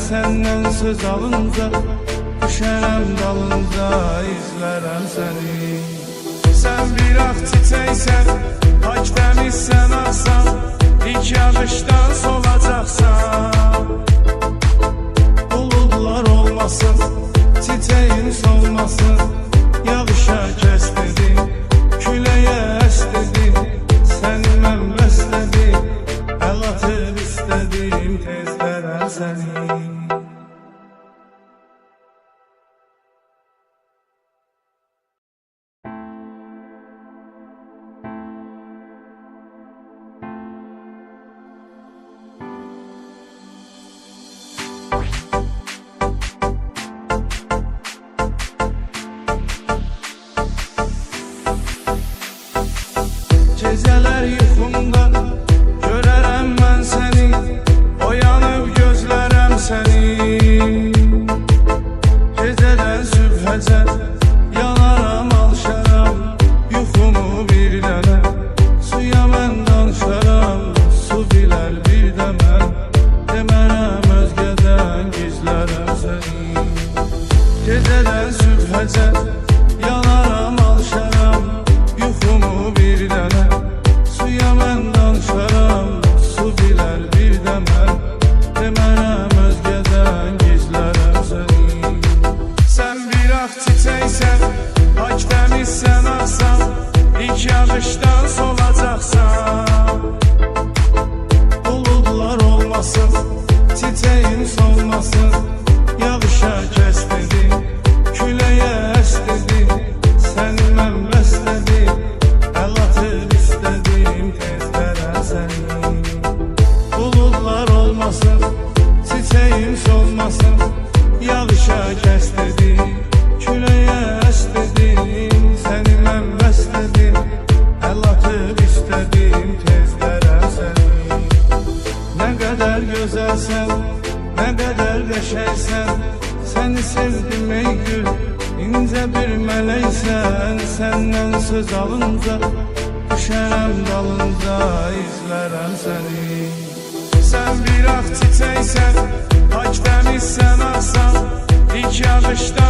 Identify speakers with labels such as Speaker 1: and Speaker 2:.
Speaker 1: senden söz alınca, düşərəm dalınca, izlərəm səni. Sən bir ağ çiçəksən, pak təmizsən, ağsan, ilk yağışdan solacaqsan. Buludlar olmasın, çiçeğin solmasın, yağışa kəs dedim, küləyə əs dedim, səni mən bəslədim, əl atıb istədim, tez verəm səni. Gecələr yuxumda görərəm mən səni, oyanıb gözlərəm səni. Gecədən sübhəcən yanaram, alışaram, yuxumu bir dənə suya mən danışaram. Su bilər bir də mən, demərəm özgədən, gizlərəm səni. Gecədən sübhəcən yanaram, alışaram, yuxumu bir dənə suya mən danışaram. Su bilər bir də mən, demərəm özgədən, gizlərəm səni. Sən bir ağ çiçəksən, pak təmizsən, ağsan, ilk yağışdan solacaqsan. Buludlar olmasın, çiçeğin solmasın, yağışa kəs dedim, küləyə əs dedim, səni mən bəslədim, əl atıb istədim, tez verəm səni. Buludlar olmasın, çiçeğin solmasın, yağışa kəs dedim, küləyə əs dedim, səni mən bəslədim, əl atıb istədim, tez verəm səni. Nə qədər gözəlsən, nə qədər qəşəngsən, səni sevdim ey gül, incə bir mələksən. Səndən söz alınca, düşərəm dalınca, izlərəm səni. Sən bir ağ çiçəksən, pak təmizsən, ağsan, ilk yağışdan